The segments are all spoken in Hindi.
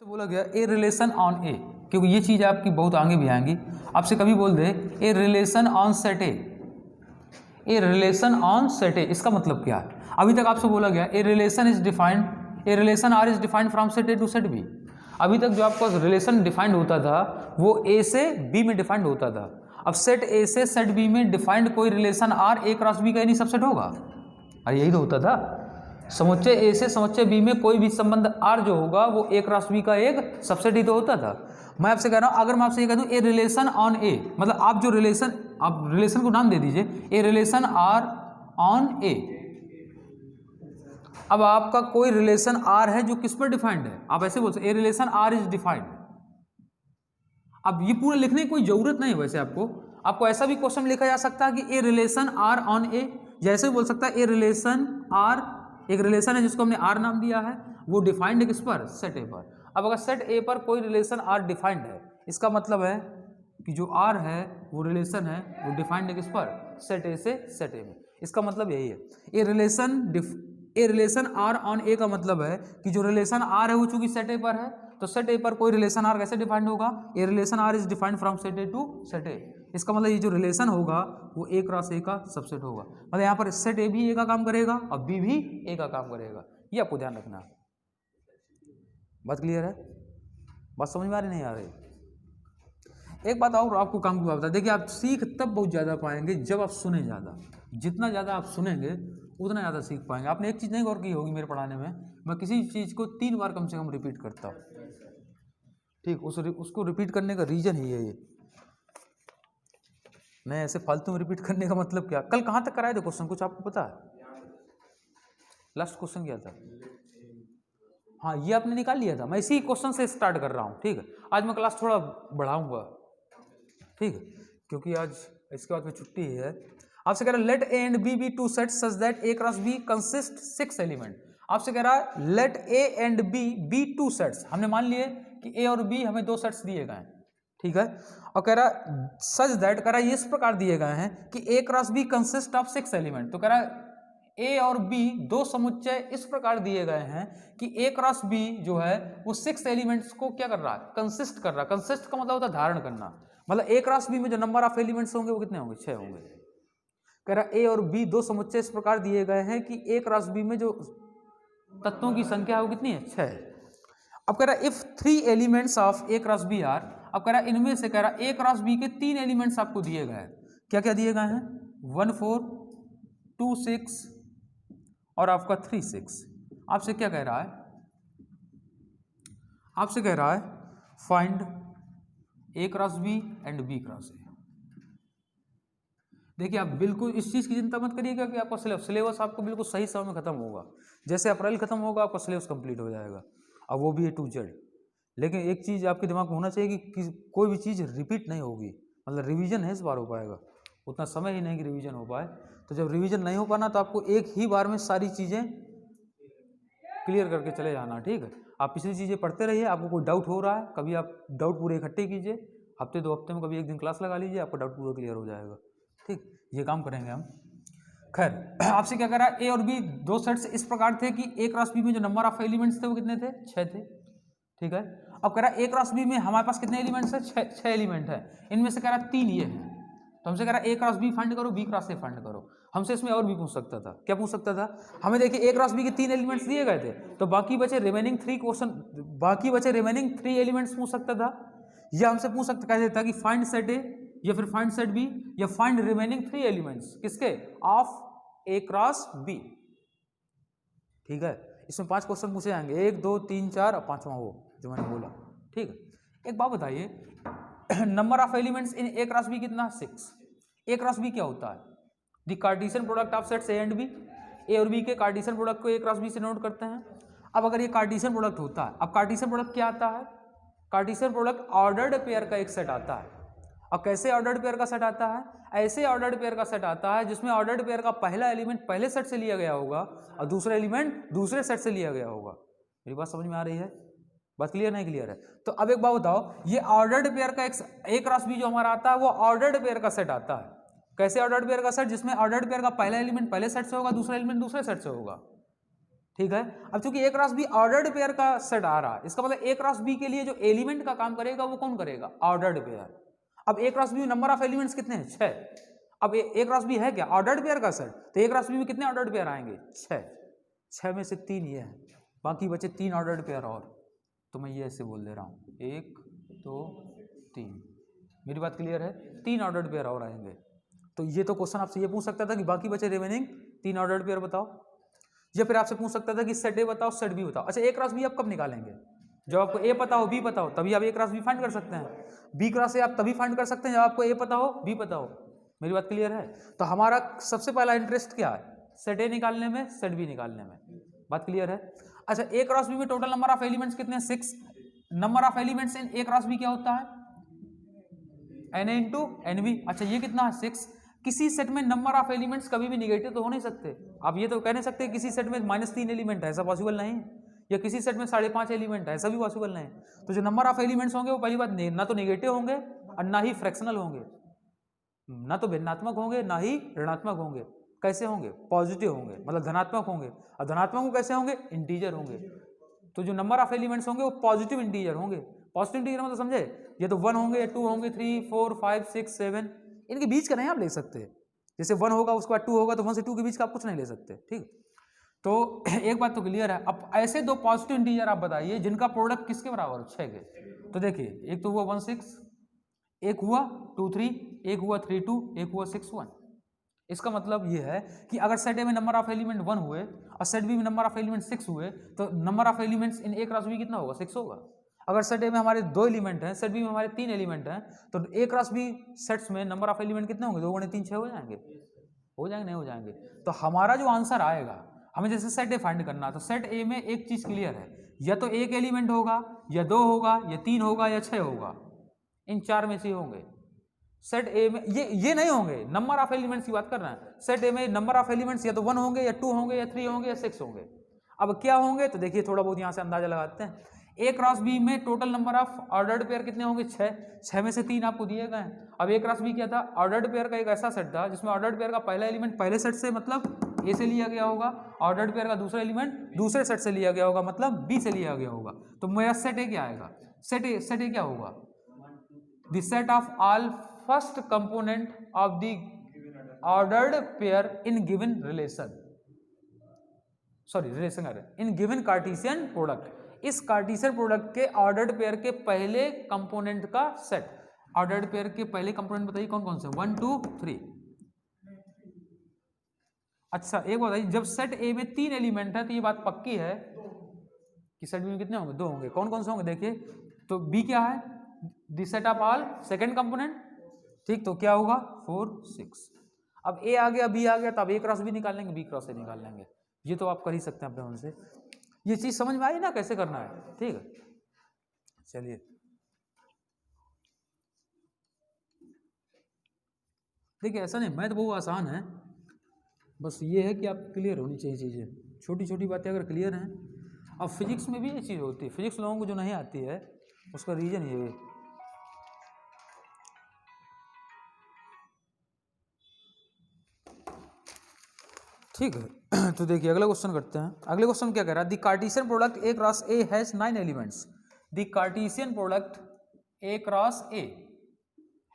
से बोला गया ए रिलेशन ऑन ए, क्योंकि ये चीज़ आपकी बहुत आगे भी आएंगी। आपसे कभी बोल दे A relation on set A relation on set A, इसका मतलब क्या है? अभी तक आपसे बोला गया A relation is defined, A relation are is defined from set A to set B. अभी तक जो आपका रिलेशन डिफाइंड होता था वो ए से बी में डिफाइंड होता था। अब सेट ए से सेट बी में डिफाइंड कोई relation R A cross B का नहीं सबसेट होगा। अरे यही तो होता था, समुच्चय ए से समुच्चय बी में कोई भी संबंध आर जो होगा वो ए क्रॉस बी का एक सबसेट ही तो होता था। मैं आपसे कह रहा हूँ, अगर मैं आपसे ये कह दूँ ए रिलेशन ऑन ए, मतलब आप जो रिलेशन, आप रिलेशन को नाम दे दीजिए ए रिलेशन आर ऑन ए। अब आपका कोई रिलेशन आर है जो किस पर डिफाइंड है, आप ऐसे बोल सकते ए रिलेशन आर इज डिफाइंड। अब ये पूरा लिखने की कोई जरूरत नहीं है, वैसे आपको ऐसा भी क्वेश्चन लिखा जा सकता है कि ए रिलेशन आर ऑन ए, जैसे बोल सकता है ए रिलेशन आर, एक रिलेशन है जिसको हमने आर नाम दिया है, वो डिफाइंड है किस पर, सेट ए पर। अब अगर सेट ए पर कोई रिलेशन आर डिफाइंड है, इसका मतलब है कि जो आर है वो रिलेशन है वो डिफाइंड है किस पर, सेट ए से सेट ए में। इसका मतलब यही है ए रिलेशन आर ऑन ए का मतलब है कि जो रिलेशन आर है वो चूंकि सेट ए पर है, तो सेट ए पर कोई रिलेशन आर कैसे डिफाइंड होगा, a relation are is defined from set A to set A. इसका मतलब ये जो रिलेशन होगा वो ए क्रॉस ए का सबसेट होगा। मतलब यहाँ पर सेट ए भी ए का काम करेगा और बी भी ए का काम करेगा, ये आपको ध्यान रखना है। बात क्लियर है? बात समझ में आ रही नहीं आ रही? एक बात और आपको काम की बात बता, देखिए आप सीख तब बहुत ज़्यादा पाएंगे जब आप सुने ज़्यादा। जितना ज़्यादा आप सुनेंगे उतना ज़्यादा सीख पाएंगे। आपने एक चीज़ नहीं गौर की होगी मेरे पढ़ाने में, मैं किसी चीज़ को 3 बार कम से कम रिपीट करता हूँ, ठीक, उसको रिपीट करने का रीज़न ही है ये। नहीं ऐसे फालतू में रिपीट करने का मतलब क्या? कल कहाँ तक कराए थे क्वेश्चन, कुछ आपको पता है? लास्ट क्वेश्चन क्या था? हाँ ये आपने निकाल लिया था, मैं इसी क्वेश्चन से स्टार्ट कर रहा हूँ, ठीक है। आज मैं क्लास थोड़ा बढ़ाऊंगा, ठीक है, क्योंकि आज इसके बाद में छुट्टी है। आपसे कह रहा है let A and B be two set such that A cross B consist 6 element. आपसे कह रहा है let A and B be two sets, हमने मान लिए कि ए और बी हमें 2 सेट्स दिए गए हैं, ठीक है। और कह रहा सच दैट, कह रहा है इस प्रकार दिए गए हैं कि A cross B consist of 6 element. तो कह रहा है ए और बी दो समुच्चय इस प्रकार दिए गए हैं कि ए क्रॉस बी जो है वो 6 एलिमेंट्स को क्या कर रहा है, कंसिस्ट कर रहा है। कंसिस्ट का मतलब होता है धारण करना, मतलब ए क्रॉस बी में जो नंबर ऑफ एलिमेंट्स होंगे वो कितने होंगे, 6 होंगे। कह रहा ए और बी दो समुच्चय इस प्रकार दिए गए हैं कि ए क्रॉस बी में जो तत्वों की संख्या है वो कितनी है, 6 है। अब कह रहा है if 3 elements of A cross B are, अब कह रहा है इनमें से कह रहा है ए क्रॉस बी के 3 एलिमेंट्स आपको दिए गए हैं। क्या क्या दिए गए हैं, 1 4 2 6 और आपका 3 6। आपसे क्या कह रहा है, आपसे कह रहा है find A cross B and B cross A. देखिए आप बिल्कुल इस चीज़ की चिंता मत करिएगा कि आपका सिलेबस आपको बिल्कुल सही समय में खत्म होगा। जैसे अप्रैल खत्म होगा आपका सिलेबस कंप्लीट हो जाएगा, और वो भी ए टू जेड। लेकिन एक चीज़ आपके दिमाग में होना चाहिए कि कोई भी चीज़ रिपीट नहीं होगी, मतलब रिवीजन है इस बार हो पाएगा, उतना समय ही नहीं कि रिवीजन हो पाए। तो जब रिवीजन नहीं हो पाना तो आपको एक ही बार में सारी चीज़ें क्लियर करके चले जाना, ठीक है। आप पिछली चीज़ें पढ़ते रहिए, आपको कोई डाउट हो रहा है कभी आप डाउट पूरे इकट्ठे कीजिए, हफ्ते 2 हफ्ते में कभी एक दिन क्लास लगा लीजिए, आपका डाउट पूरा क्लियर हो जाएगा, ठीक। ये काम करेंगे हम। खैर आपसे क्या कह रहा है, ए और बी दो सेट्स इस प्रकार थे कि ए क्रॉस बी में जो नंबर ऑफ एलिमेंट्स थे वो कितने थे, 6 थे, ठीक है। अब कह रहा है ए क्रॉस बी में हमारे पास कितने एलिमेंट्स है, 6 एलिमेंट है। इनमें से कह रहा है 3 ये हैं, तो हमसे कह रहा है ए क्रॉस बी फाइंड करो, बी क्रॉस ए फाइंड करो। हमसे इसमें और भी पूछ सकता था, क्या पूछ सकता था हमें, देखिए ए क्रॉस बी के 3 एलिमेंट्स दिए गए थे, तो बाकी बचे रिमेनिंग 3 क्वेश्चन, बाकी बचे रिमेनिंग 3 एलिमेंट्स पूछ सकता था, या हमसे पूछ सकता कह देता कि फाइंड सेट ए या फिर फाइंड सेट बी या फाइंड रिमेनिंग 3 एलिमेंट्स किसके, ऑफ ए क्रॉस बी, ठीक है। इसमें 5 क्वेश्चन पूछे जाएंगे, 1 2 3 4 और 5वां वो जो मैंने बोला, ठीक है। एक बात बताइए, number of elements in A cross B कितना, 6। ए क्रॉस बी क्या होता है, the Cartesian product of sets A and B. A और बी के कार्टेशियन प्रोडक्ट को ए क्रॉस बी से नोट करते हैं। अब अगर ये कार्टेशियन प्रोडक्ट होता है, अब कार्टेशियन प्रोडक्ट क्या आता है, कार्टेशियन प्रोडक्ट ऑर्डर्ड पेयर का एक सेट आता है। और कैसे ऑर्डर्ड पेयर का सेट आता है, ऐसे ऑर्डर्ड पेयर का सेट आता है जिसमें ऑर्डर्ड पेयर का पहला एलिमेंट पहले सेट से लिया गया होगा और दूसरा एलिमेंट दूसरे सेट से लिया गया होगा। मेरी बात समझ में आ रही है? बात क्लियर नहीं क्लियर है? तो अब एक बात बताओ, ये ऑर्डर्ड पेयर का ए क्रॉस बी जो हमारा आता है वो ऑर्डर्ड पेयर का सेट आता है। कैसे ऑर्डर्ड पेयर का सेट, जिसमें ऑर्डर्ड पेयर का पहला एलिमेंट पहले सेट से होगा, दूसरा एलिमेंट दूसरे सेट से होगा, ठीक है। अब चूंकि ए क्रॉस बी ऑर्डर्ड पेयर का सेट आ रहा है, इसका मतलब ए क्रॉस बी के लिए जो एलिमेंट का काम करेगा वो कौन करेगा, ऑर्डर्ड पेयर। अब ए क्रॉस बी में नंबर ऑफ एलिमेंट्स कितने हैं, 6। अब ए क्रॉस बी है क्या, ऑर्डर्ड पेयर का सेट, तो ए क्रॉस बी में कितने ऑर्डर्ड पेयर आएंगे, 6। 6 में से 3 ये हैं, बाकी बचे 3 ऑर्डर्ड पेयर और, तो मैं ये ऐसे बोल दे रहा हूँ 1 2 3। मेरी बात क्लियर है, 3 ऑर्डर्ड पेयर और आएंगे। तो ये तो क्वेश्चन आपसे ये पूछ सकता था कि बाकी बचे रिमेनिंग 3 ऑर्डर्ड पेयर बताओ, या फिर आपसे पूछ सकता था कि सेट ए बताओ सेट बी बताओ। अच्छा, ए क्रॉस बी आप कब निकालेंगे, जब आपको ए पता हो बी पता हो, तभी आप ए क्रॉस बी फाइंड कर सकते हैं। बी क्रॉस ए आप तभी फाइंड कर सकते हैं जब आपको ए पता हो बी पता हो। मेरी बात क्लियर है। तो हमारा सबसे पहला इंटरेस्ट क्या है, सेट ए निकालने में, सेट बी निकालने में। बात क्लियर है। अच्छा, ए क्रॉस बी में टोटल नंबर ऑफ एलिमेंट्स कितने हैं, 6। Number of elements in A cross B क्या होता है, N A into N B. अच्छा, ये कितना है, 6। किसी सेट में नंबर ऑफ एलिमेंट्स कभी भी निगेटिव तो हो नहीं सकते। आप ये तो कह नहीं सकते किसी सेट में -3 एलिमेंट है, ऐसा पॉसिबल नहीं। या किसी सेट में 5.5 एलिमेंट है, ऐसा भी पॉसिबल नहीं। तो जो नंबर ऑफ एलिमेंट्स होंगे वो पहली बात ना तो निगेटिव होंगे और ना ही फ्रैक्शनल होंगे, ना तो भिन्नात्मक होंगे ना ही ऋणात्मक होंगे। कैसे होंगे, पॉजिटिव होंगे, मतलब धनात्मक होंगे। और धनात्मक कैसे होंगे, इंटीजर होंगे। तो जो नंबर ऑफ एलिमेंट्स होंगे वो पॉजिटिव इंटीजर होंगे। पॉजिटिव इंटीजर मतलब समझे, ये तो 1 होंगे, 2 होंगे, 3 4 5 6 7, इनके बीच का नहीं आप ले सकते। जैसे 1 होगा उसके बाद 2 होगा, तो 1 से 2 के बीच का आप कुछ नहीं ले सकते। ठीक, तो एक बात तो क्लियर है। अब ऐसे 2 पॉजिटिव इंटीजर आप बताइए जिनका प्रोडक्ट किसके बराबर, 6 के। तो देखिए, एक तो हुआ 1 6, एक हुआ 2 3, एक हुआ 3 2, एक हुआ 6 1। इसका मतलब ये है कि अगर सेट ए में नंबर ऑफ एलिमेंट 1 हुए और सेट बी में नंबर ऑफ एलिमेंट 6 हुए, तो number of elements in A cross B कितना होगा, 6 होगा। अगर सेट ए में हमारे 2 एलिमेंट हैं, सेट बी में हमारे 3 एलिमेंट हैं, तो ए क्रॉस बी सेट्स में नंबर ऑफ एलिमेंट कितने होंगे, 2 गुणे 3 6 हो जाएंगे, हो जाएंगे नहीं हो जाएंगे। तो हमारा जो आंसर आएगा, हमें जैसे सेट ए फाइंड करना, तो सेट ए में एक चीज क्लियर है, या तो एक एलिमेंट होगा, या 2 होगा, या 3 होगा, या 6 होगा। इन 4 में से होंगे। सेट ए में ये नहीं होंगे, नंबर ऑफ एलिमेंट्स की बात कर रहे हैं। सेट ए में नंबर ऑफ एलिमेंट्स या तो 1 होंगे, या 2 होंगे, या 3 होंगे, या 6 होंगे। अब क्या होंगे, तो देखिए थोड़ा बहुत यहां से अंदाजा लगाते हैं। ए क्रॉस बी में total number of ordered pair कितने होंगे, 6। 6 में से 3 आपको दिए गए हैं। अब ए क्रॉस बी क्या था, ऑर्डर्ड पेयर का एक ऐसा सेट था जिसमें ऑर्डर्ड पेयर का पहला एलिमेंट पहले सेट से मतलब ए से लिया गया होगा, ऑर्डर्ड पेयर का दूसरा एलिमेंट दूसरे सेट से लिया गया होगा मतलब बी से लिया गया होगा। तो मेरा सेट ए क्या आएगा, सेट ए क्या होगा, the set of all first component of the ordered pair in given relation, sorry relation in given Cartesian product. इस कार्टेशियन प्रोडक्ट के ऑर्डर्ड पेयर के पहले कंपोनेंट का सेट। ऑर्डर्ड पेयर के पहले कंपोनेंट बताइए कौन कौन से, 1 2 3। अच्छा, एक बताइए, जब सेट ए में 3 एलिमेंट है तो ये बात पक्की है कि सेट बी में कितने होंगे, 2 होंगे। कौन कौन से होंगे देखिए, तो बी क्या है, the set of all second component. ठीक, तो क्या होगा 4 6। अब ए आ गया, बी आ गया, तो अब ए क्रॉस बी निकाल लेंगे, बी क्रॉस ए निकाल लेंगे। ये तो आप कर ही सकते हैं अपने मन से। ये चीज समझ में आई ना कैसे करना है। ठीक है, चलिए देखिए, ऐसा नहीं, मैथ बहुत आसान है, बस ये है कि आप क्लियर होनी चाहिए चीज़ें, छोटी छोटी बातें अगर क्लियर हैं। अब फिजिक्स में भी ये चीज़ होती है, फिजिक्स लोगों को जो नहीं आती है उसका रीजन ये है। ठीक है, तो देखिए अगला क्वेश्चन करते हैं। अगले क्वेश्चन क्या कह रहा है, the Cartesian product A cross A has 9 elements. The Cartesian product A cross A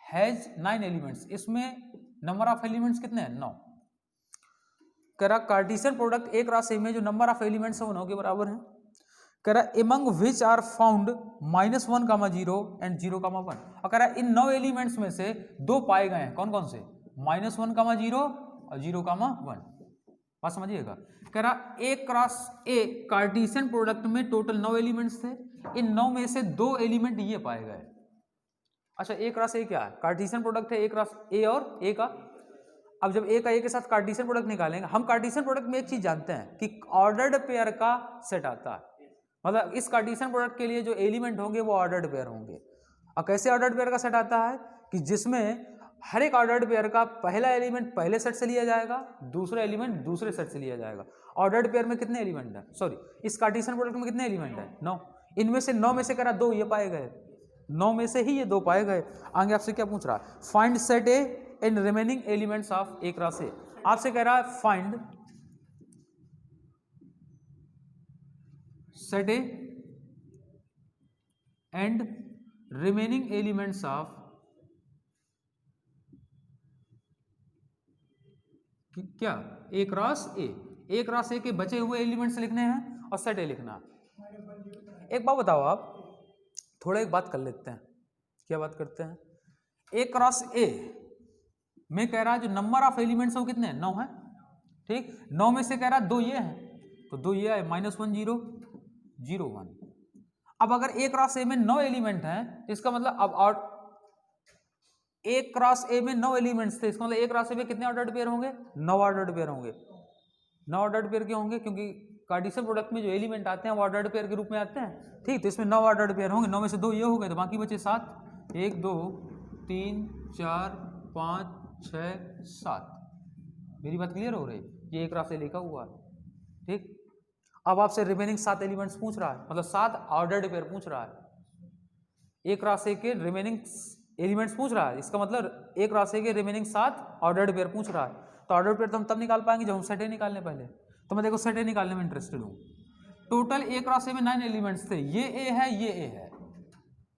has 9 elements. इसमें नंबर ऑफ एलिमेंट्स कितने हैं, 9। कह रहा कार्टेशियन प्रोडक्ट ए क्रॉस ए में जो नंबर ऑफ एलिमेंट्स है वो 9 के बराबर है। कह रहा among which are found -1, 0 and 0, 1। और कह रहा इन 9 एलिमेंट्स में से 2 पाए गए हैं, कौन कौन से, -1, 0 और 0, 1। बात समझिएगा। कह रहा ए क्रॉस ए कार्टेशियन प्रोडक्ट में टोटल 9 एलिमेंट्स थे, इन 9 में से 2 एलिमेंट ये पाए गए। अच्छा, ए क्रॉस ए क्या है, कार्टेशियन प्रोडक्ट है ए क्रॉस ए और ए का। अब जब ए का ए के साथ कार्टेशियन प्रोडक्ट निकालेंगे, हम कार्टेशियन प्रोडक्ट में एक चीज जानते हैं कि ऑर्डर्ड पेयर का सेट आता है, मतलब इस कार्टेशियन प्रोडक्ट के लिए जो एलिमेंट होंगे वो ऑर्डर्ड पेयर होंगे। और कैसे ऑर्डर्ड पेयर का सेट आता है कि जिसमें हर एक ऑर्डर्ड पेयर का पहला एलिमेंट पहले सेट से लिया जाएगा, दूसरा एलिमेंट दूसरे सेट से लिया जाएगा। ऑर्डर्ड पेयर में कितने एलिमेंट है, सॉरी इस कार्टेशियन प्रोडक्ट में कितने एलिमेंट है, 9। इनमें से 9 में से कह रहा 2 ये पाए गए, 9 में से ही ये 2 पाए गए। आगे आपसे क्या पूछ रहा है, find set A and remaining elements of A cross ए। आपसे कह रहा है find set A and remaining elements of क्या ए क्रॉस ए क्रॉस ए के बचे हुए एलिमेंट्स लिखने हैं और सेट ए लिखना। एक बात बताओ, आप थोड़ा एक बात कर लेते हैं। क्या बात करते हैं? ए क्रॉस ए में कह रहा है जो नंबर ऑफ एलिमेंट्स वो कितने हैं? 9 है। ठीक, 9 में से कह रहा है 2 ये हैं, तो 2 ये है, -1 0 0 1। अब अगर ए क्रॉस ए में 9 एलिमेंट हैं तो इसका मतलब अब और ए क्रॉस ए में 9 एलिमेंट्स थे, इसका मतलब ए क्रॉस ए में कितने ऑर्डर्ड पेयर होंगे? 9 ऑर्डर्ड पेयर होंगे। 9 ऑर्डर्ड पेयर क्यों होंगे? क्योंकि कार्टेशियन प्रोडक्ट में जो एलिमेंट आते हैं वो ऑर्डर्ड पेयर के रूप में आते हैं। ठीक, तो इसमें 9 ऑर्डर्ड पेयर होंगे। 9 में से 2 ये हो गए तो बाकी बचे 7। 1 2 3 4 5 6 7। मेरी बात क्लियर हो रही है? ये ए क्रॉस ए लिखा हुआ है। ठीक, अब आपसे रिमेनिंग 7 एलिमेंट्स पूछ रहा है, मतलब 7 ऑर्डर्ड पेयर पूछ रहा है। ए क्रॉस ए के रिमेनिंग एलिमेंट्स पूछ रहा है, इसका मतलब ए क्रॉस ए के रिमेनिंग 7 ऑर्डर्ड पेयर पूछ रहा है। तो ऑर्डर्ड पेयर तो हम तब निकाल पाएंगे जब हम सेट ए निकालने पहले। तो मैं देखो सेट ए निकालने में इंटरेस्टेड हूँ। टोटल ए क्रॉस ए में 9 एलिमेंट्स थे, ये ए है ये ए है।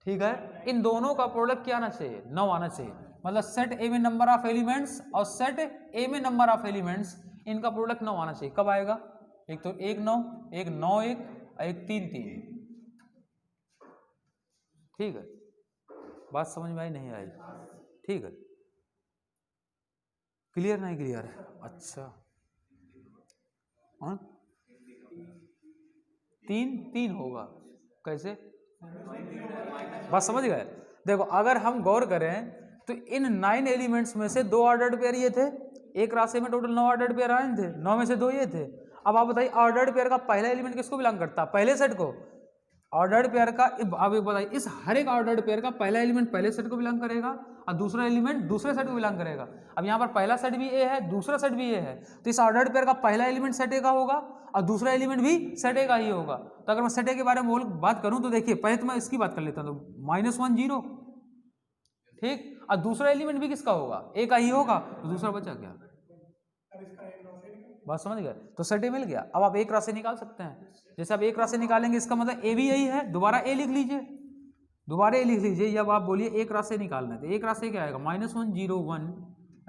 ठीक है, इन दोनों का प्रोडक्ट क्या आना चाहिए? 9 आना चाहिए। मतलब सेट ए में नंबर ऑफ एलिमेंट्स और सेट ए में नंबर ऑफ एलिमेंट्स, इनका प्रोडक्ट 9 आना चाहिए। कब आएगा? एक तो 1 9 1 9 1 और 1 3 3। ठीक है, बात समझ में आई नहीं आई? ठीक है, क्लियर नहीं क्लियर है? अच्छा, हाँ 3 3 होगा कैसे? बात समझ गए? देखो अगर हम गौर करें तो इन 9 एलिमेंट्स में से 2 ऑर्डर्ड पेयर ये थे। एक राशि में टोटल 9 ऑर्डर्ड पेयर आए थे, 9 में से 2 ये थे। अब आप बताइए ऑर्डर्ड पेयर का पहला एलिमेंट किसको बिलोंग करता है? पहले सेट को। ऑर्डर्ड पेयर का अब एक बताइए, इस हर एक ऑर्डर्ड पेयर का पहला एलिमेंट पहले सेट को बिलोंग करेगा और दूसरा एलिमेंट दूसरे सेट को बिलोंग करेगा। अब यहाँ पर पहला सेट भी ए है, दूसरा सेट भी ए है, तो इस ऑर्डर्ड पेयर का पहला एलिमेंट सेट ए का होगा और दूसरा एलिमेंट भी सेट ए का ही होगा। तो अगर मैं सेट ए के बारे में बात करूं तो देखिए, पहले तो मैं इसकी बात कर लेता हूं, तो -1 0। ठीक, और दूसरा एलिमेंट भी किसका होगा? ए का ही होगा, तो दूसरा बचा क्या? बात समझ गए? तो सेट ए मिल गया। अब आप एक राशि निकाल सकते हैं। जैसे आप एक राशि निकालेंगे, इसका मतलब ए भी यही है, दोबारा ए लिख लीजिए, दोबारा ए लिख लीजिए। जब आप बोलिए एक राशि निकालना है तो एक राशि क्या आएगा? -1 0 1।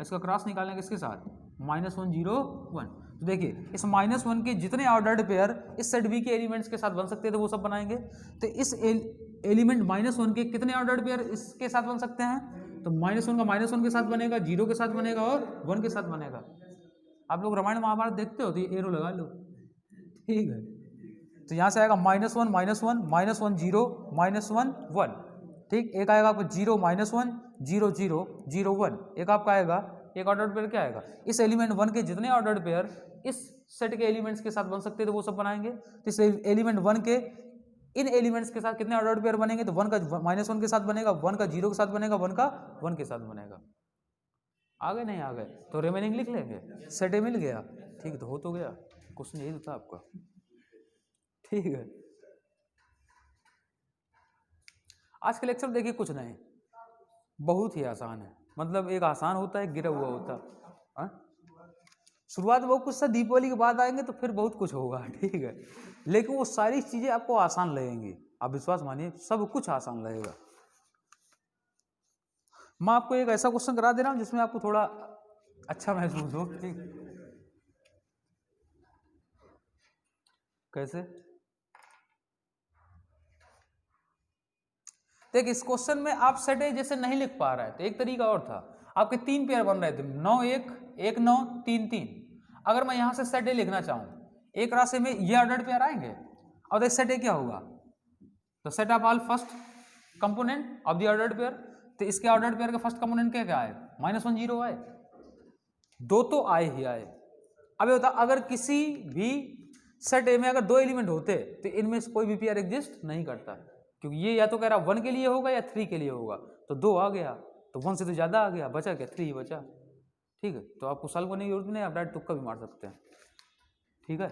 इसका क्रॉस निकालना है किसके साथ? -1 0 1। तो देखिए इस -1 के जितने ऑर्डर्ड पेयर इस सेट बी के एलिमेंट्स के साथ बन सकते थे वो सब बनाएंगे। तो इस एलिमेंट -1 के कितने ऑर्डर्ड पेयर इसके साथ बन सकते हैं? तो -1 का -1 के साथ बनेगा, 0 के साथ बनेगा और 1 के साथ बनेगा। आप लोग रामायण महाभारत देखते हो तो ये एरो लगा लो। ठीक है, तो यहाँ से आएगा -1 -1 -1 0 -1 1। ठीक, एक आएगा आपको 0 -1 0 0 0 1। एक आपका आएगा, एक ऑर्डर्ड पेयर क्या आएगा? इस एलिमेंट 1 के जितने ऑर्डर्ड पेयर इस सेट के एलिमेंट्स के साथ बन सकते थे वो सब बनाएंगे। तो इस एलिमेंट 1 के इन एलिमेंट्स के साथ कितने ऑर्डर्ड पेयर बनेंगे? तो 1 का -1 के साथ बनेगा, 1 का 0 के साथ बनेगा, 1 का 1 के साथ बनेगा। आ गए नहीं आ गए? तो रिमेनिंग लिख लेंगे। सेट ए मिल गया। ठीक है, तो हो तो गया। क्वेश्चन यही था आपका। ठीक है, आज के लेक्चर देखिए कुछ नहीं, बहुत ही आसान है। मतलब एक आसान होता है, गिरा हुआ होता है। शुरुआत बहुत कुछ सा, दीपावली के बाद आएंगे तो फिर बहुत कुछ होगा। ठीक है, लेकिन वो सारी चीजें आपको आसान लगेंगी, आप विश्वास मानिए, सब कुछ आसान लगेगा। मैं आपको एक ऐसा क्वेश्चन करा दे रहा हूं जिसमें आपको थोड़ा अच्छा महसूस हो। ठीक, कैसे? देख इस क्वेश्चन में आप सेट ए जैसे नहीं लिख पा रहे थे, एक तरीका और था। आपके 3 पेयर बन रहे थे, 9 1 1 9 3 3। अगर मैं यहां से सेट ए लिखना चाहूं, एक राशि में ये ऑर्डर्ड पेयर आएंगे और देख सेट ए क्या होगा? तो set of all first component of the ordered pair. तो इसके ऑर्डर्ड पेयर का फर्स्ट कंपोनेंट क्या क्या आए? -1 0 आए, 2 तो आए ही आए। अब ये होता अगर किसी भी सेट ए में अगर 2 एलिमेंट होते तो इनमें से कोई भी पेयर एग्जिस्ट नहीं करता, क्योंकि ये या तो कह रहा 1 के लिए होगा या 3 के लिए होगा। तो 2 आ गया, तो 1 से तो ज़्यादा आ गया, बचा क्या? 3 बचा। ठीक है, तो आपको सॉल्व करने की जरूरत नहीं, आप डायरेक्ट तुक्का भी मार सकते हैं। ठीक है,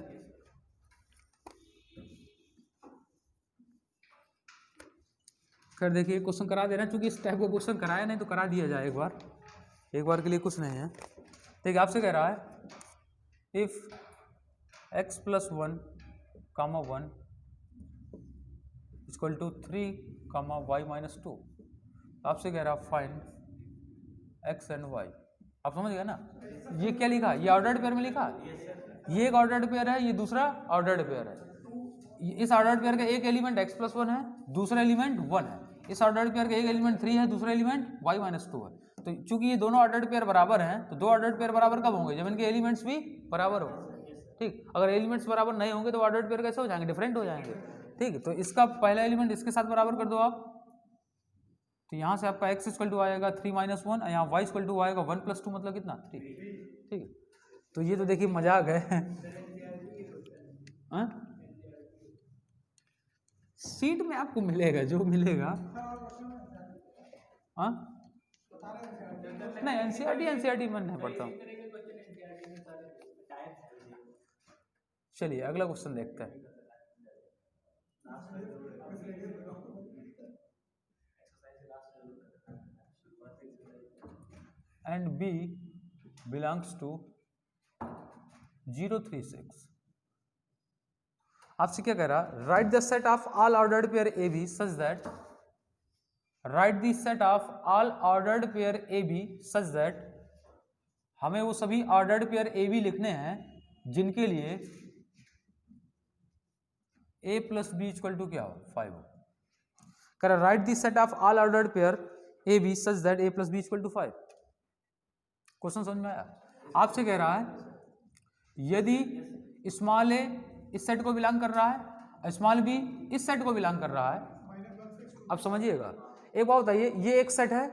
कर देखिए क्वेश्चन करा दे रहे हैं, चूंकि इस टाइप का क्वेश्चन कराया नहीं तो करा दिया जाए एक बार के लिए कुछ नहीं है। देखिए आपसे कह रहा है if x + 1, 1 equal to 3 comma Y minus 2। आपसे कह रहा फाइंड एक्स एंड वाई। आप समझ गए ना? ये क्या लिखा? ये ऑर्डर्ड पेयर में लिखा। ये एक ऑर्डर्ड पेयर है, ये दूसरा ऑर्डर्ड पेयर है। इस ऑर्डर्ड पेयर का एक एलिमेंट x प्लस 1 है, दूसरा एलिमेंट 1 है। इस ऑर्डर्ड पेयर का एक एलिमेंट 3 है, दूसरा एलिमेंट y माइनस 2 है। तो चूंकि ये दोनों ऑर्डर्ड पेयर बराबर हैं, तो दो ऑर्डर्ड पेयर बराबर कब होंगे? जब इनके एलिमेंट्स भी बराबर हो। ठीक, अगर एलिमेंट्स बराबर नहीं होंगे तो ऑर्डर्ड पेयर कैसे हो जाएंगे? डिफरेंट हो जाएंगे। ठीक, तो इसका पहला एलिमेंट इसके साथ बराबर कर दो आप, तो यहाँ से आपका x इक्वल टू आएगा 3 माइनस 1, यहाँ y इक्वल टू आएगा 1 प्लस 2, मतलब कितना? 3। ठीक है, तो ये तो देखिए मजाक है। सीट में आपको मिलेगा जो मिलेगा। हाँ, नहीं एनसीईआरटी में नहीं पढ़ता हूँ। चलिए अगला क्वेश्चन देखते हैं। And B belongs to 036। आपसे क्या कह रहा? Right the set of all ordered pair A B such that, right the set of all ordered pair A B such that, हमें वो सभी ऑर्डर्ड पेयर ए बी लिखने हैं जिनके लिए a plus B equal to क्या हो? 5 हो। कह रहा right the set of all ordered pair A B such that a plus B equal to 5। Question समझ में आया? आपसे कह रहा है यदि स्मॉल ए इस सेट को बिलोंग कर रहा है, स्मॉल बी इस सेट को बिलोंग कर रहा है। अब समझिएगा, एक बात बताइए, ये एक सेट है,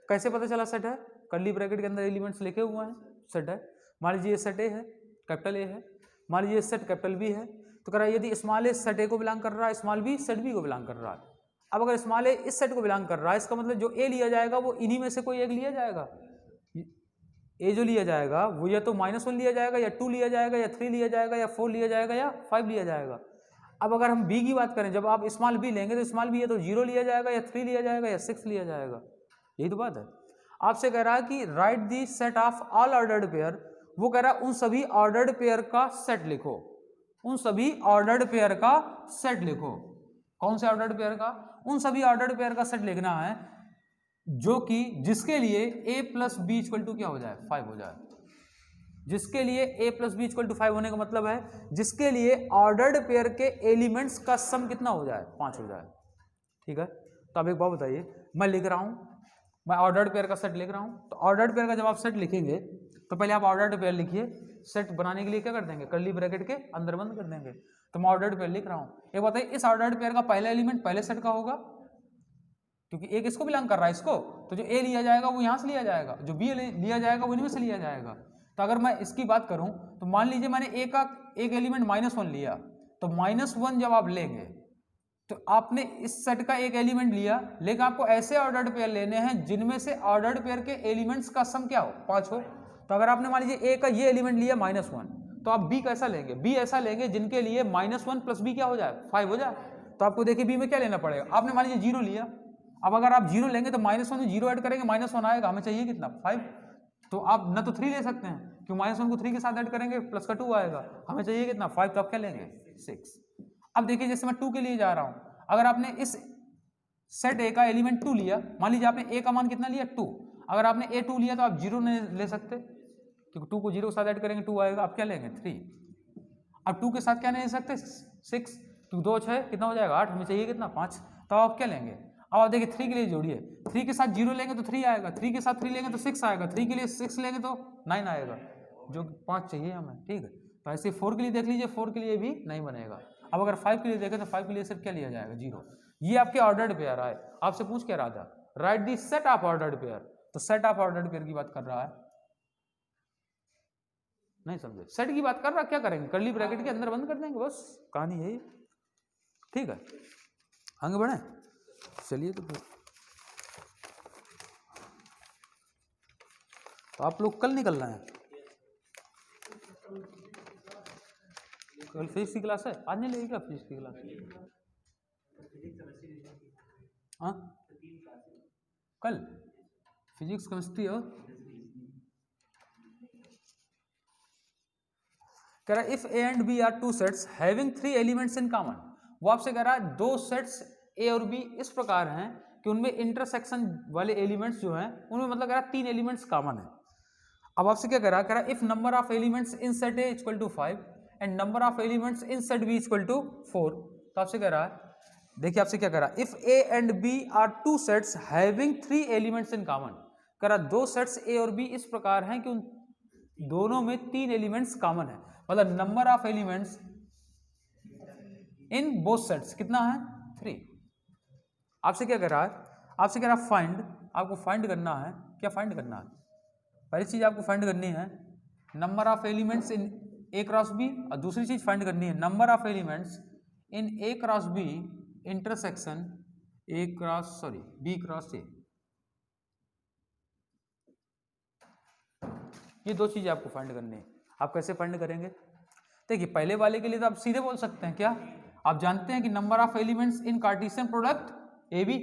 कैसे पता चला सेट है? कर्ली ब्रैकेट के अंदर एलिमेंट्स लिखे हुए हैं, सेट है। मान लीजिए ये सेट ए है, कैपिटल ए है, मान लीजिए सेट कैपिटल बी है, तो कह रहा है यदि स्मॉल ए सेट ए को बिलोंग कर रहा है, स्मॉल बी सेट बी को बिलोंग कर रहा है। अब अगर स्मॉल ए इस सेट को बिलोंग कर रहा है, इसका मतलब जो ए लिया जाएगा वो इन्हीं में से कोई एक लिया जाएगा। ए जो लिया जाएगा वो या तो -1 लिया जाएगा, या 2 लिया जाएगा, या 3 लिया जाएगा, या 4 लिया जाएगा, या 5 लिया जाएगा। अब अगर हम बी की बात करें, जब आप स्मॉल बी लेंगे तो स्मॉल बी या तो 0 लिया जाएगा, या 3 लिया जाएगा, या 6 लिया जाएगा। यही तो बात है। आपसे कह रहा है कि right the set of all ordered pair, वो कह रहा है उन सभी ऑर्डर्ड पेयर का सेट लिखो, उन सभी ऑर्डर्ड पेयर का सेट लिखो। कौन से ऑर्डर्ड पेयर का? उन सभी ऑर्डर्ड पेयर का सेट लिखना है जो कि जिसके लिए a plus B equal to क्या हो जाए? 5 हो जाए। जिसके लिए a plus B equal to 5 होने का मतलब है जिसके लिए ऑर्डर्ड पेयर के एलिमेंट्स का सम कितना हो जाए? 5 हो जाए। ठीक है, तो अब एक बात बताइए, मैं लिख रहा हूं, मैं ऑर्डर्ड पेयर का सेट लिख रहा हूं, तो ऑर्डर्ड पेयर का जब आप सेट लिखेंगे तो पहले आप ऑर्डर्ड पेयर लिखिए। सेट बनाने के लिए क्या कर देंगे? कर्ली ब्रैकेट के अंदर बंद कर देंगे। तो मैं ऑर्डर्ड पेयर लिख रहा हूं। एक बताइए, इस ऑर्डर्ड पेयर का पहला एलिमेंट पहले सेट का होगा, क्योंकि एक इसको बिलोंग कर रहा है इसको, तो जो ए लिया जाएगा वो यहां से लिया जाएगा, जो बी लिया जाएगा वो इनमें से लिया जाएगा। तो अगर मैं इसकी बात करूं तो मान लीजिए मैंने ए का एक एलिमेंट -1 लिया, तो -1 जब आप लेंगे तो आपने इस सेट का एक एलिमेंट लिया, लेकिन आपको ऐसे ऑर्डर्ड पेयर लेने हैं जिनमें से ऑर्डर्ड पेयर के एलिमेंट्स का सम क्या हो? 5 हो। तो अगर आपने मान लीजिए ए का ये एलिमेंट लिया -1, तो आप बी कैसा लेंगे? बी ऐसा लेंगे जिनके लिए -1 प्लस बी क्या हो जाए? 5 हो जाए। तो आपको देखिए बी में क्या लेना पड़ेगा? आपने मान लीजिए 0 लिया, अब अगर आप 0 लेंगे तो -1 में 0 ऐड करेंगे, -1 आएगा, हमें चाहिए कितना? 5। तो आप न तो 3 ले सकते हैं, क्यों? -1 को 3 के साथ ऐड करेंगे, प्लस का 2 आएगा, हमें चाहिए कितना? 5। तो आप क्या लेंगे? 6। अब देखिए जैसे मैं 2 के लिए जा रहा हूं, अगर आपने इस सेट ए का एलिमेंट 2 लिया, मान लीजिए आपने ए का मान कितना लिया? 2। अगर आपने ए 2 लिया तो आप 0 नहीं ले सकते, क्योंकि 2 को 0 के साथ ऐड करेंगे 2 आएगा, आप क्या लेंगे? 3। अब 2 के साथ क्या नहीं ले सकते? 6, 2 2 6 कितना हो जाएगा? 8, हमें चाहिए कितना? 5। तो आप क्या लेंगे? अब आप देखिए 3 के लिए जोड़िए, 3 के साथ 0 लेंगे तो 3 आएगा, 3 के साथ 3 लेंगे तो 6 आएगा, 3 के लिए 6 लेंगे तो 9 आएगा, जो 5 चाहिए हमें। ठीक है, तो ऐसे 4 के लिए देख लीजिए, 4 के लिए भी नहीं बनेगा। अब अगर 5 के लिए देखें तो 5 के लिए सिर्फ क्या लिया जाएगा? 0। ये आपके ऑर्डर्ड पेयर आए। आपसे पूछ क्या रहा था? Right the set of ordered pair, तो सेट ऑफ ऑर्डर्ड पेयर की बात कर रहा है, नहीं समझे? सेट की बात कर रहा है, क्या करेंगे? कर्ली ब्रैकेट के अंदर बंद कर देंगे, बस कहानी है। ठीक है, आगे बढ़े, चलिए। तो आप लोग कल निकलना है, कल फिजिक्स की क्लास है, आज नहीं लगेगा फिजिक्स की क्लास? हाँ, कल फिजिक्स, केमिस्ट्री और कह रहा है if A and B are 2 sets having 3 elements in common. वो आपसे कह रहा है 2 सेट्स ए और बी इस प्रकार हैं कि उनमें इंटरसेक्शन वाले एलिमेंट्स जो हैं उनमें मतलब कह रहा 3 एलिमेंट्स कॉमन है। अब आपसे क्या कह रहा if number of elements in set A equal to 5 and number of elements in set B equal to 4, तो आपसे कह रहा है, देखिए आपसे क्या कह रहा है, if A and B are 2 sets having 3 elements in common, कह रहा 2 सेट्स ए और बी इस प्रकार हैं कि उन दोनों में 3 एलिमेंट्स कॉमन है, मतलब number of elements in both sets कितना है 3। आपसे क्या कह रहा है, आपसे कह रहा है फाइंड, आपको फाइंड करना है, क्या फाइंड करना है, पहली चीज आपको फाइंड करनी है number of elements in A cross B, और दूसरी चीज फाइंड करनी है number of elements in A cross B intersection B cross A. ये दो चीजें आपको फाइंड करनी है। आप कैसे फाइंड करेंगे, देखिए पहले वाले के लिए तो आप सीधे बोल सकते हैं, क्या आप जानते हैं कि number of elements in Cartesian product A B,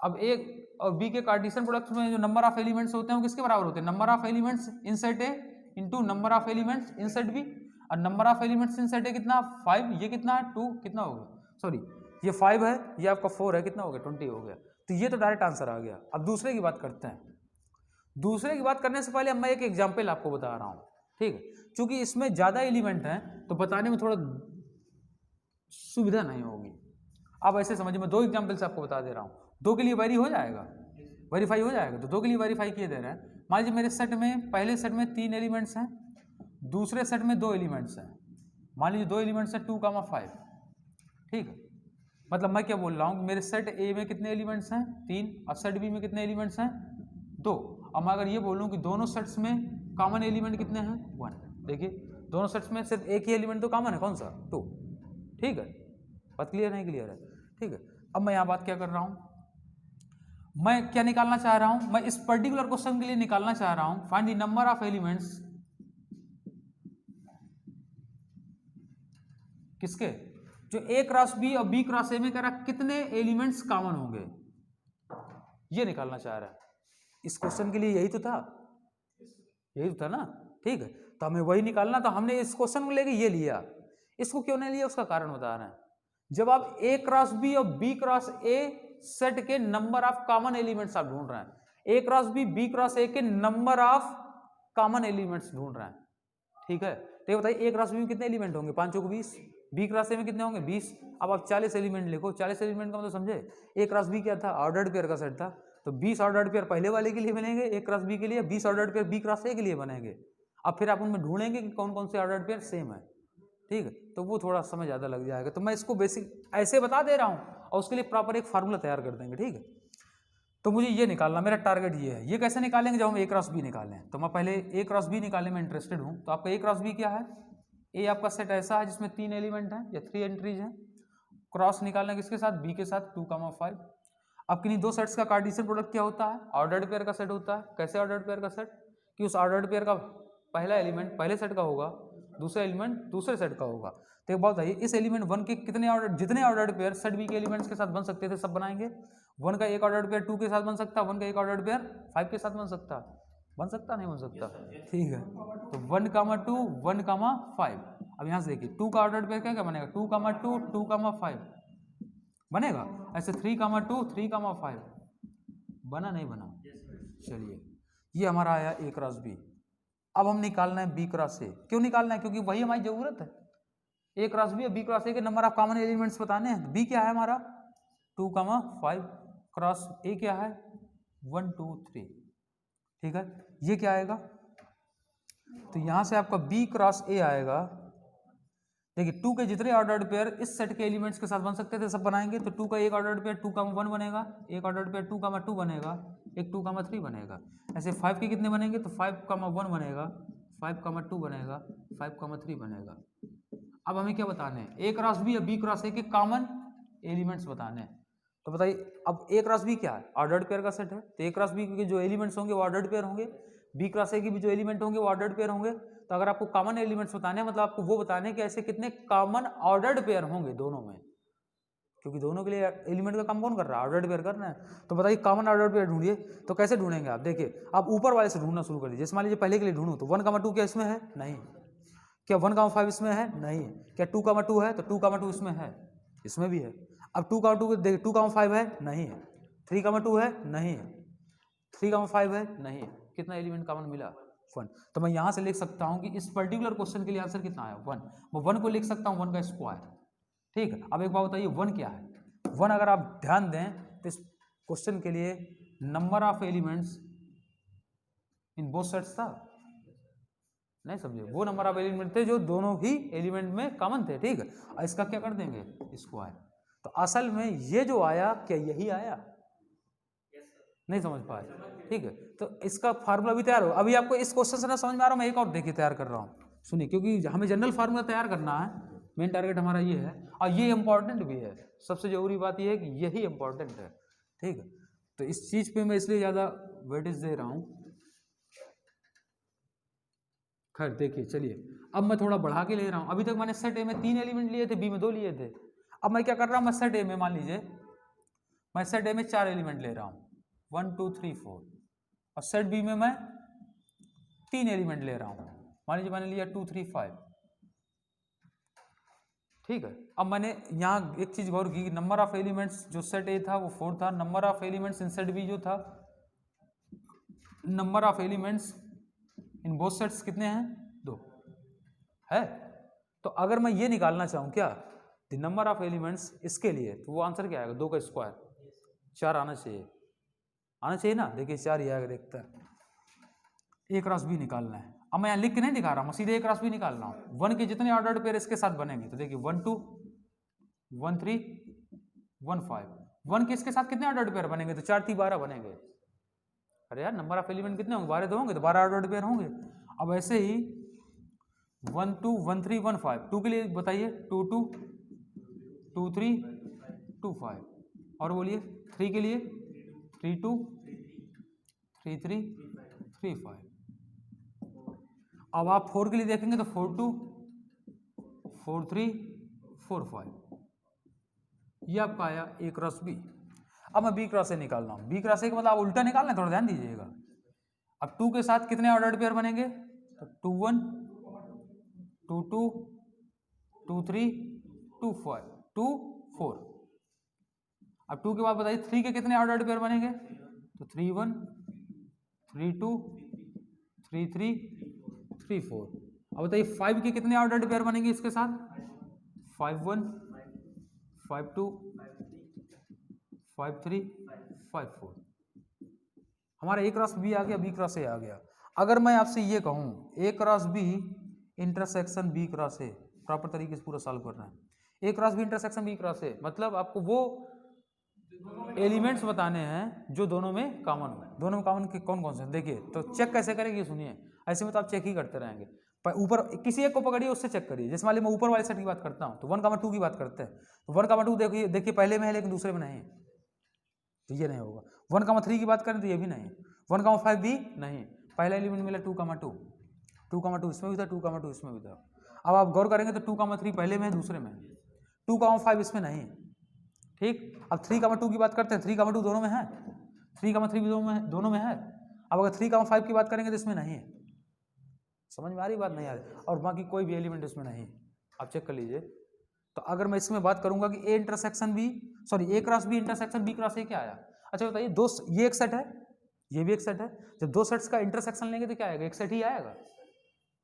अब ए और बी के कार्टेशियन प्रोडक्ट में जो नंबर ऑफ एलिमेंट्स होते हैं वो किसके बराबर होते हैं, number of elements in set A into number of elements in set B, और number of elements in set A कितना 5, ये कितना है 2, कितना हो गया, सॉरी ये 5 है, ये आपका 4 है, कितना हो गया 20 हो गया। तो ये तो डायरेक्ट आंसर आ गया। अब दूसरे की बात करते हैं। दूसरे की बात करने से पहले मैं एक एग्जाम्पल आपको बता रहा हूँ, ठीक है, क्योंकि इसमें ज़्यादा एलिमेंट हैं तो बताने में थोड़ा सुविधा नहीं होगी। आप ऐसे समझिए, मैं 2 एग्जाम्पल से आपको बता दे रहा हूँ, 2 के लिए वेरी हो जाएगा, वेरीफाई हो जाएगा, तो 2 के लिए वेरीफाई किए दे रहे हैं। मान लीजिए मेरे सेट में पहले सेट में 3 एलिमेंट्स हैं, दूसरे सेट में 2 एलिमेंट्स हैं, मान लीजिए 2 एलिमेंट्स हैं 2, 5, ठीक है, मतलब मैं क्या बोल रहा हूँ, मेरे सेट ए में कितने एलिमेंट्स हैं 3, और सेट बी में कितने एलिमेंट्स हैं 2। अब मैं अगर ये बोलूँ कि दोनों सेट्स में कॉमन एलिमेंट कितने हैं 1, देखिए दोनों सेट्स में सिर्फ एक ही एलिमेंट तो कॉमन है, कौन सा 2, ठीक है, बात क्लियर नहीं क्लियर है, ठीक है। अब मैं यहाँ बात क्या कर रहा हूँ, मैं क्या निकालना चाह रहा हूँ, मैं इस पर्टिकुलर क्वेश्चन के लिए निकालना चाह रहा हूँ find the number of elements किसके, जो ए क्रॉस बी और बी क्रॉस ए में कह रहा कितने एलिमेंट्स कॉमन होंगे, ये निकालना चाह रहा है। इस क्वेश्चन के लिए यही तो था ना, ठीक है, तो हमें वही निकालना, तो हमने इस क्वेश्चन को लेके ये लिया। इसको क्यों नहीं लिया उसका कारण बता रहे हैं। जब आप ए क्रॉस बी और बी क्रॉस ए सेट के नंबर ऑफ कॉमन एलिमेंट्स आप ढूंढ रहे हैं, ए क्रॉस बी क्रॉस ए के नंबर ऑफ कॉमन एलिमेंट्स ढूंढ रहे हैं, ठीक है, तो ये बताइए ए क्रॉस बी में कितने एलिमेंट होंगे, 5 चौक 20, बी क्रॉस ए में कितने होंगे 20। अब आप 40 एलिमेंट लिखो, 40 एलिमेंट का मतलब समझे, ए क्रॉस बी क्या था, ऑर्डर्ड पेयर का सेट था, तो 20 ऑर्डर्ड पेयर पहले वाले के लिए बनेंगे ए क्रॉस बी के लिए, 20 ordered pair B cross A के लिए बनेंगे। अब फिर आप उनमें ढूंढेंगे कि कौन कौन से ऑर्डर्ड पेयर सेम है, ठीक है, तो वो थोड़ा समय ज़्यादा लग जाएगा, तो मैं इसको बेसिक ऐसे बता दे रहा हूँ और उसके लिए प्रॉपर एक फार्मूला तैयार कर देंगे, ठीक है। तो मुझे ये निकालना, मेरा टारगेट ये है। ये कैसे निकालेंगे, जब हम ए क्रॉस बी निकालें, तो मैं पहले ए क्रॉस बी निकालने में इंटरेस्टेड हूँ। तो आपका ए क्रॉस बी क्या है, ए आपका सेट ऐसा है जिसमें 3 एलिमेंट हैं या 3 एंट्रीज हैं, क्रॉस निकालना किसके साथ, बी के साथ 2, 5। अब किन्हीं 2 सेट्स का कार्टेशियन प्रोडक्ट क्या होता है, ऑर्डर्ड पेयर का सेट होता है। कैसे ऑर्डर्ड पेयर का सेट, कि उस ऑर्डर्ड पेयर का पहला एलिमेंट पहले सेट का होगा, दूसरा एलिमेंट दूसरे सेट का होगा। तो एक बात है, इस एलिमेंट 1 के कितने ऑर्डर, जितने ऑर्डर्ड पेयर सेट बी के एलिमेंट्स के साथ बन सकते थे सब बनाएंगे। 1 का एक ऑर्डर्ड पेयर 2 के साथ बन सकता है, 1 का एक ऑर्डर्ड पेयर 5 के साथ बन सकता नहीं बन सकता, ठीक है। तो 1, 2, 1, 5। अब यहाँ से देखिए 2 का ऑर्डर्ड पेयर क्या क्या बनेगा, 2, 2, 2, 5 बनेगा। ऐसे 3, 2, 3, 5 बना नहीं बना, चलिए ये हमारा आया ए क्रॉस बी। अब हम निकालना है बी क्रॉस ए। क्यों निकालना है, क्योंकि वही हमारी जरूरत है। ए क्रॉस बी और बी क्रॉस ए के नंबर ऑफ कॉमन एलिमेंट्स बताने हैं। बी क्या है हमारा 2, 5, क्रॉस ए क्या है 1, 2, 3, ठीक है। ये क्या आएगा, तो यहां से आपका बी क्रॉस ए आएगा। देखिए 2 के जितने ऑर्डर्ड पेयर इस सेट के एलिमेंट्स के साथ बन सकते थे सब बनाएंगे। तो 2 का एक ऑर्डर्ड पेयर 2, 1 बनेगा, एक ऑर्डर्ड पेयर 2, 2 बनेगा, एक 2, 3 बनेगा। ऐसे 5 के कितने बनेंगे, तो 5, 1 बनेगा, 5, 2 बनेगा, 5, 3 बनेगा। अब हमें क्या बताने हैं, ए क्रॉस बी या बी क्रॉस ए के कॉमन एलिमेंट्स बताने हैं। तो बताइए अब ए क्रॉस बी क्या है, ऑर्डर्ड पेयर का सेट है, तो ए क्रॉस बी के जो एलिमेंट्स होंगे वो ऑर्डर्ड पेयर होंगे, बी क्रॉस ए के भी जो एलिमेंट होंगे वो ऑर्डर्ड पेयर होंगे। तो अगर आपको कॉमन एलिमेंट्स बताने हैं, मतलब आपको वो बताने हैं कि ऐसे कितने कॉमन ऑर्डर्ड पेयर होंगे दोनों में, क्योंकि दोनों के लिए एलिमेंट का काम कौन कर रहा है, ऑर्डर्ड पेयर करना है। तो बताइए कॉमन ऑर्डर्ड पेयर ढूंढिए। तो कैसे ढूंढेंगे आप, देखिए आप ऊपर वाले से ढूंढना शुरू कर लीजिए। जैसे मान लीजिए पहले के लिए ढूंढूं तो 1, 2 क्या इसमें है, नहीं। क्या 1, 5 इसमें है, नहीं। क्या 2, 2 है, तो 2, 2 इसमें है, इसमें भी है। अब 2, देख 2,5 है नहीं है, 3,2 है नहीं है, 3,5 है नहीं है, कितना एलिमेंट कॉमन मिला 1। तो मैं यहाँ से लिख सकता हूँ कि इस पर्टिकुलर क्वेश्चन के लिए आंसर कितना आया 1। मैं 1 को लिख सकता हूँ 1 का स्क्वायर। ठीक है, अब एक बात बताइए 1 क्या है। 1 अगर आप ध्यान दें तो इस क्वेश्चन के लिए number of elements in both sets था, नहीं समझे, वो नंबर ऑफ एलिमेंट थे जो दोनों ही एलिमेंट में कॉमन थे। ठीक है, और इसका क्या कर देंगे स्क्वायर। तो असल में ये जो आया क्या यही आया, नहीं समझ पाए। ठीक है, तो इसका फार्मूला भी तैयार हो। अभी आपको इस क्वेश्चन से ना समझ में आ रहा, मैं एक और देखिए तैयार कर रहा हूँ, सुनिए, क्योंकि हमें जनरल फार्मूला तैयार करना है, मेन टारगेट हमारा ये है, और ये इंपॉर्टेंट भी है। सबसे जरूरी बात ये है कि यही इंपॉर्टेंट है। ठीक है, तो इस चीज पे मैं इसलिए ज्यादा वेटेज दे रहा हूँ। खैर देखिए, चलिए अब मैं थोड़ा बढ़ा के ले रहा हूँ। अभी तक मैंने सेट ए में 3 एलिमेंट लिए थे, बी में 2 लिए थे। अब मैं क्या कर रहा हूँ, मैं सेट ए में मान लीजिए मैं सेट ए में 4 एलिमेंट ले रहा हूँ 1 2 3 4, और सेट बी में मैं 3 एलिमेंट ले रहा हूँ, मान लीजिए मैंने लिया 2 3 5। ठीक है, अब मैंने यहाँ एक चीज गौर की, नंबर ऑफ एलिमेंट्स जो सेट ए था वो 4 था, number of elements in set B जो था, number of elements in both sets कितने हैं 2 है। तो अगर मैं ये निकालना चाहूँ क्या द नंबर ऑफ एलिमेंट्स इसके लिए, तो वो आंसर क्या आएगा 2 का स्क्वायर, 4 आना चाहिए ना। देखिए 4 ही आएगा, देखता है। ए क्रॉस बी निकालना है। अब मैं यहाँ लिख के नहीं दिखा रहा, मैं सीधे ए क्रॉस बी निकाल रहा हूँ। 1 के जितने ऑर्डर्ड पेयर इसके साथ बनेंगे, तो देखिए 1 2 1 3 1 5, 1 के इसके साथ कितने ऑर्डर्ड पेयर बनेंगे, तो 4 3 12 बनेंगे। अरे यार नंबर ऑफ एलिमेंट कितने होंगे, 12 तो होंगे, तो 12 ऑर्डर्ड पेयर होंगे। अब ऐसे ही 1 2 1 3 1 5, 2 के लिए बताइए 2 2 2 3 2 5, और बोलिए 3 के लिए 3 2 3 3 3 5। अब आप 4 के लिए देखेंगे तो 4 2 4 3 4 5, ये आपका आया ए क्रॉस बी। अब मैं बी क्रॉस ए निकाल रहा हूँ। बी क्रॉस ए का मतलब आप उल्टा निकालना है, थोड़ा ध्यान दीजिएगा। अब 2 के साथ कितने ऑर्डर्ड पेयर बनेंगे, तो 2 1 2 2 2 3 2 5 2 4। अब 2 के बाद बताइए 3 के कितने ऑर्डर्ड पेयर बनेंगे, तो 3 1 3 2 3 3 3 4। अब बताइए 5 के कितने ऑर्डर्ड पेयर बनेंगे इसके साथ, 5 1 5 2 5 3 5 4। हमारा ए क्रॉस बी आ गया, बी क्रॉस ए आ गया। अगर मैं आपसे ये कहूँ A cross B intersection B cross A, proper तरीके से पूरा सॉल्व करना है। A cross B intersection B cross A मतलब आपको वो एलिमेंट्स बताने हैं जो दोनों में कॉमन हो। दोनों में कॉमन कौन कौन से, देखिए तो चेक कैसे करेंगे, सुनिए। ऐसे में तो आप चेक ही करते रहेंगे, पर ऊपर किसी एक को पकड़िए, उससे चेक करिए। जैसे मान लीजिए मैं ऊपर वाले सेट की बात करता हूँ, तो 1 2 की बात करते हैं, तो 1 2 देखिए पहले में है लेकिन दूसरे में नहीं है, तो ये नहीं होगा। 1 3 की बात करें तो ये भी नहीं, 1 5 भी नहीं। पहला एलिमेंट मिला 2 2 इसमें भी था, 2 2 इसमें भी था। अब आप गौर करेंगे तो 2 3 पहले में है, दूसरे में है, 2 5 इसमें नहीं है। ठीक, अब 3 2 की बात करते हैं, 3 2 दोनों में है, 3 3 भी दोनों में है। अब अगर 3 5 की बात करेंगे तो इसमें नहीं है। समझ में आ रही बात, नहीं आ रही? और बाकी कोई भी एलिमेंट इसमें नहीं, आप चेक कर लीजिए। तो अगर मैं इसमें बात करूंगा कि A intersection B, sorry A cross B intersection B cross A क्या आया। अच्छा बताइए, दो, ये एक सेट है, ये भी एक सेट है। जब दो सेट्स का इंटरसेक्शन लेंगे तो क्या आएगा, एक सेट ही आएगा,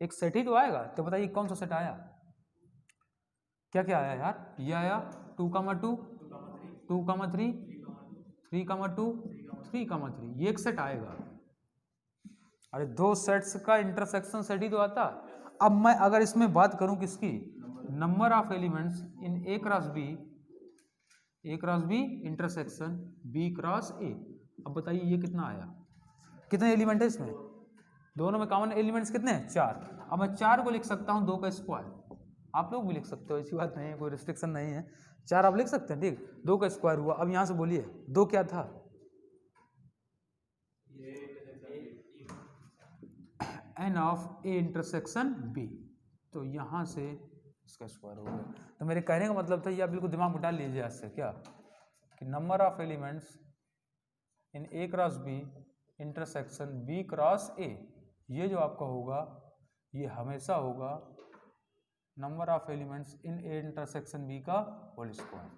एक सेट ही तो आएगा। तो बताइए कौन सा सेट आया, क्या क्या आया यार, ये आया 2 2 2 3 3 2 3 3, ये एक सेट आएगा। अरे दो सेट्स का इंटरसेक्शन सेट ही तो आता। अब मैं अगर इसमें बात करूं किसकी, number of elements in A cross B intersection B cross A. अब बताइए ये कितना आया, कितने एलिमेंट है इसमें, दोनों में कॉमन एलिमेंट्स कितने हैं, 4। अब मैं 4 को लिख सकता हूं 2 का स्क्वायर, आप लोग भी लिख सकते हो, ऐसी बात नहीं है, कोई रिस्ट्रिक्शन नहीं है, 4 आप लिख सकते हैं। ठीक, 2 का स्क्वायर हुआ। अब यहां से बोलिए 2 क्या था, N of A intersection B, तो यहां से इसका स्क्वायर हो गया। तो मेरे कहने का मतलब था, ये आप बिल्कुल दिमाग में डाल लीजिए आज से, क्या कि number of elements in A cross B intersection B cross A, ये जो आपका होगा ये हमेशा होगा number of elements in A intersection B का होल स्क्वायर।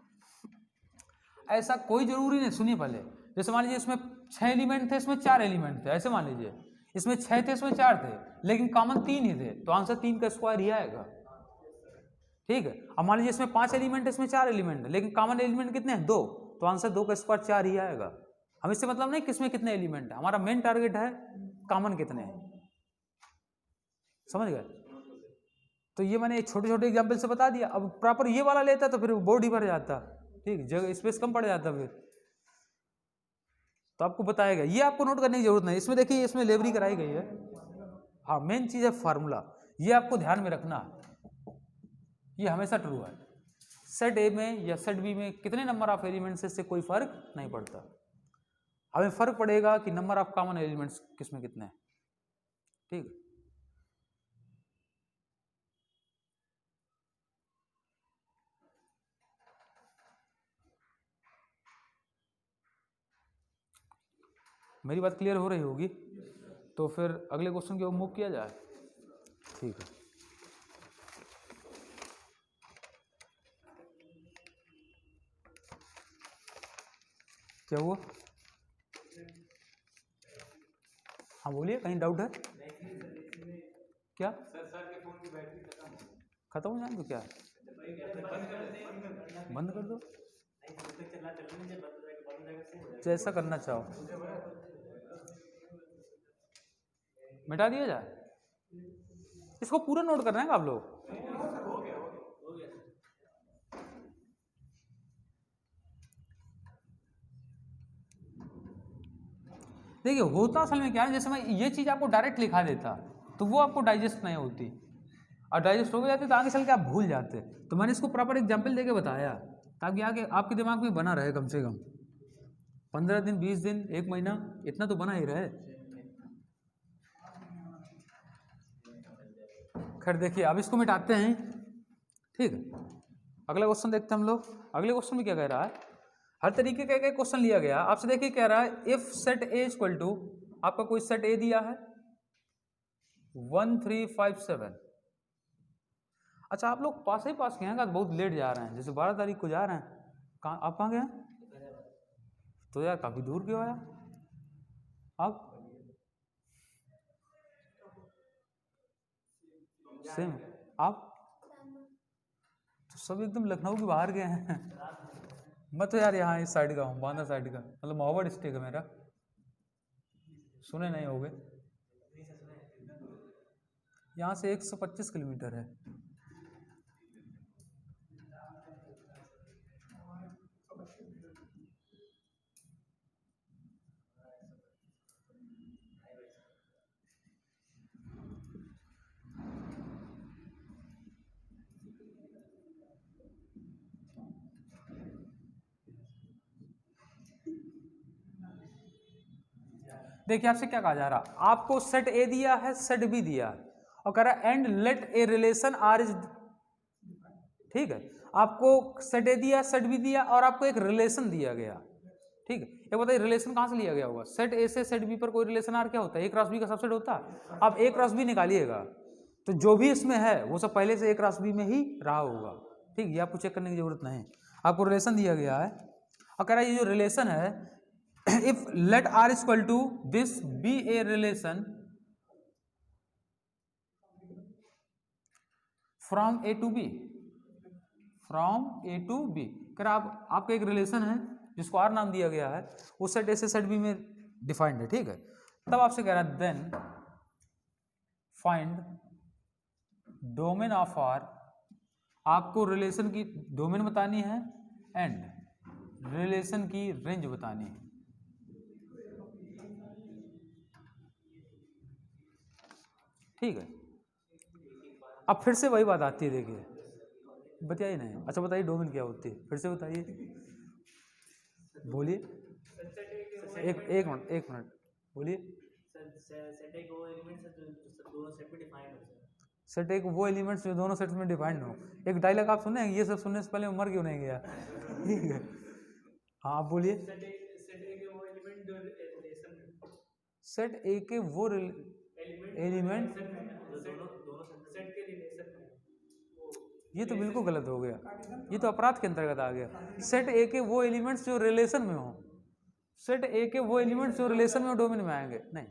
ऐसा कोई जरूरी नहीं, सुनिए पहले, जैसे मान लीजिए इसमें 6 एलिमेंट थे, इसमें 4 एलिमेंट थे, ऐसे मान लीजिए इसमें 6 थे, इसमें 4 थे, लेकिन कॉमन 3 ही थे, तो आंसर 3 का स्क्वायर ही आएगा। ठीक है, अब मान लीजिए इसमें 5 एलिमेंट है, इसमें 4 एलिमेंट है, लेकिन कॉमन एलिमेंट कितने हैं? 2, तो आंसर 2 का स्क्वायर 4 ही आएगा। हम इससे मतलब नहीं किसमें कितने एलिमेंट है, हमारा मेन टारगेट है कॉमन कितने हैं, समझ गए? तो ये मैंने छोटे छोटे एग्जाम्पल से बता दिया। अब प्रॉपर ये वाला लेता तो फिर बोर्ड ही भर जाता, ठीक, जगह स्पेस कम पड़ जाता फिर, तो आपको बताएगा, ये आपको नोट करने की जरूरत नहीं। इसमें देखिए, इसमें लेवरी कराई गई है। हाँ, मेन चीज है फार्मूला, ये आपको ध्यान में रखना, ये हमेशा ट्रू है। सेट ए में या सेट बी में कितने नंबर ऑफ एलिमेंट्स, इससे कोई फर्क नहीं पड़ता, हमें फर्क पड़ेगा कि नंबर ऑफ कॉमन एलिमेंट्स किसमें कितने हैं। ठीक, मेरी बात क्लियर हो रही होगी, तो फिर अगले क्वेश्चन की ओर मूव किया जाए। ठीक है, क्या हुआ? हाँ बोलिए, कहीं डाउट है क्या? खत्म हो जाए तो क्या बंद कर दो, जैसा करना चाहो, मिटा दिया जाए। इसको पूरा नोट करना है आप लोग। देखिए होता असल में क्या है, जैसे मैं ये चीज आपको डायरेक्ट लिखा देता तो वो आपको डाइजेस्ट नहीं होती, और डाइजेस्ट हो जाती तो आगे चल के आप भूल जाते। तो मैंने इसको प्रॉपर एग्जाम्पल देके बताया ताकि आगे आपके दिमाग में बना रहे, कम से कम 15 दिन, 20 दिन, 1 महीना, इतना तो बना ही रहे। खैर देखिए, अब इसको मिटाते हैं। ठीक है, अगला क्वेश्चन देखते हैं हम लोग। अगले क्वेश्चन में क्या कह रहा है, हर तरीके का एक क्वेश्चन लिया गया आपसे। देखिए कह रहा है if set A equal to, आपका कोई सेट ए दिया है 1 3 5 7। अच्छा, आप लोग पास ही पास के हैं, बहुत लेट जा रहे हैं, जैसे 12 तारीख को जा रहे हैं, कहाँ आप कहाँ गए हैं? तो यार काफी दूर क्यों आया आप? सेम आप तो सब एकदम लखनऊ के बाहर गए हैं। मैं तो यार यहाँ इस साइड का हूँ, बांदा साइड का, मतलब मोहब्बत डिस्ट्रिक्ट है मेरा, सुने नहीं होगे। यहाँ से 125 किलोमीटर है। देखिए आपसे क्या कहा जा रहा, आपको सेट ए दिया है, सेट बी दिया है, और कह रहा है and let A relation are is. ठीक है, आपको सेट ए दिया, सेट बी दिया, और आपको एक रिलेशन दिया गया। ठीक है, ये बताइए रिलेशन कहां से लिया गया होगा? सेट ए से सेट बी पर कोई रिलेशन आर क्या होता है? ए क्रॉस बी का सबसेट होता है। आप ए क्रॉस बी निकालिएगा तो जो भी इसमें है वो सब पहले से ए क्रॉस बी में ही रहा होगा। ठीक, ये आपको चेक करने की जरूरत नहीं, आपको रिलेशन दिया गया है, और कह रहा है ये जो रिलेशन है, if let R equal to this be a relation from A to B, from A to B. कह रहा आपका एक रिलेशन है जिसको आर नाम दिया गया है, वो सेट ए से सेट बी में डिफाइंड है। ठीक है, तब आपसे कह रहा है then find domain of R, आपको रिलेशन की डोमेन बतानी है एंड रिलेशन की रेंज बतानी है। ठीक है, अब फिर से वही बात आती है, देखिए बताइए नहीं, अच्छा बताइए डोमेन क्या होती है, फिर से बताइए, बोलिए। एक मिनट बोलिए। सेट एक वो एलिमेंट्स जो दोनों सेट्स में डिफाइंड हो। एक डायलॉग आप सुने, ये सब सुनने से पहले मैं मर क्यों नहीं गया। ठीक है, हाँ आप बोलिए। सेट ए के वो एलिमेंट ये तो बिल्कुल गलत हो गया, ये तो अपराध के अंतर्गत आ गया। सेट ए के वो एलिमेंट्स जो रिलेशन में हो, सेट ए के वो एलिमेंट्स जो रिलेशन में डोमेन में आएंगे, नहीं।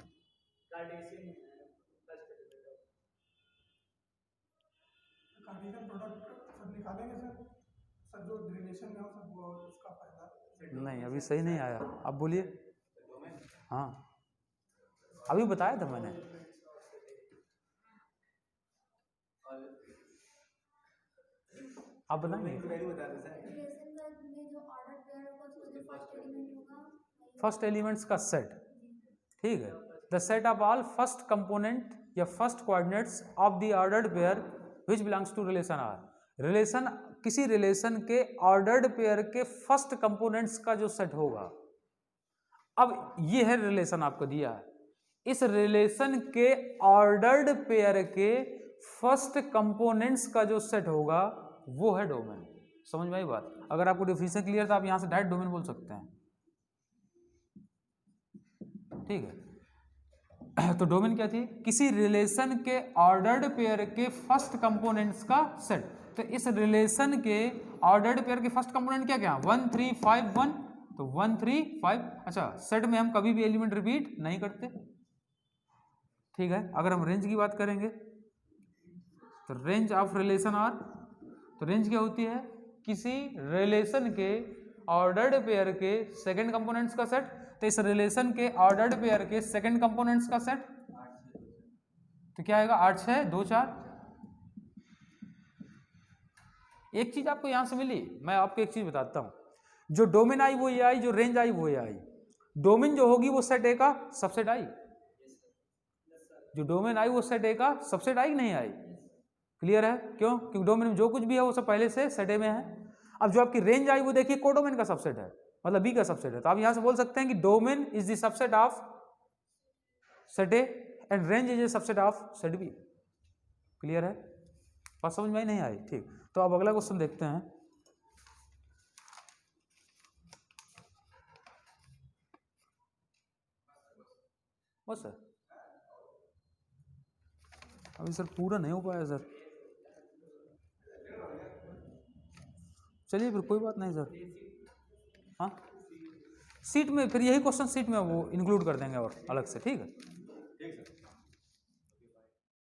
नहीं अभी सही नहीं आया, अब बोलिए। हाँ अभी बताया था मैंने। आप बताएंगे। फर्स्ट एलिमेंट्स का सेट, ठीक है। The set of all first component या first coordinates of the ordered pair which belongs to relation R. Relation, किसी रिलेशन के ऑर्डर्ड पेयर के फर्स्ट कंपोनेंट्स का जो सेट होगा। अब ये है रिलेशन आपको दिया है, इस रिलेशन के ऑर्डर्ड पेयर के फर्स्ट कंपोनेंट्स का जो सेट होगा वो है डोमेन। समझ में आई बात? अगर आपको डेफिनेशन क्लियर था आप यहां से डायरेक्ट डोमेन बोल सकते हैं, ठीक है। तो डोमेन क्या थी? किसी रिलेशन के ऑर्डर्ड पेयर के फर्स्ट कंपोनेंट्स का सेट। तो इस रिलेशन के ऑर्डर्ड पेयर के फर्स्ट कंपोनेंट क्या क्या? 1 3 5 1, तो 1 3 5। अच्छा, सेट में हम कभी भी एलिमेंट रिपीट नहीं करते, ठीक है। अगर हम रेंज की बात करेंगे तो रेंज ऑफ रिलेशन आर, तो रेंज क्या होती है? किसी रिलेशन के ऑर्डर्ड पेयर के सेकंड कंपोनेंट्स का सेट। तो इस रिलेशन के ऑर्डर्ड पेयर के सेकंड कंपोनेंट्स का सेट तो क्या आएगा? 8 6 2 4। एक चीज आपको यहां से मिली, मैं आपको एक चीज बताता हूं, जो डोमेन आई वो ये आई, जो रेंज आई वो ये आई। डोमेन जो होगी वो सेट ए का सबसेट आई, जो डोमेन आई वो सेट ए का सबसेट आई नहीं आई। क्लियर है? क्यों? क्योंकि डोमेन में जो कुछ भी है वो सब पहले से सेट ए में है। अब जो आपकी रेंज आई वो देखिए कोडोमेन का सबसेट है, मतलब बी का सबसेट है। तो आप यहां से बोल सकते हैं कि domain is the subset of set A and range is the subset of set B. Clear है? बात समझ में नहीं आई? ठीक, तो अब अगला क्वेश्चन देखते हैं। ओ सर, अभी सर पूरा नहीं हो पाया सर। चलिए फिर कोई बात नहीं सर। हाँ सीट में फिर यही क्वेश्चन सीट में वो इंक्लूड कर देंगे और अलग से, ठीक है।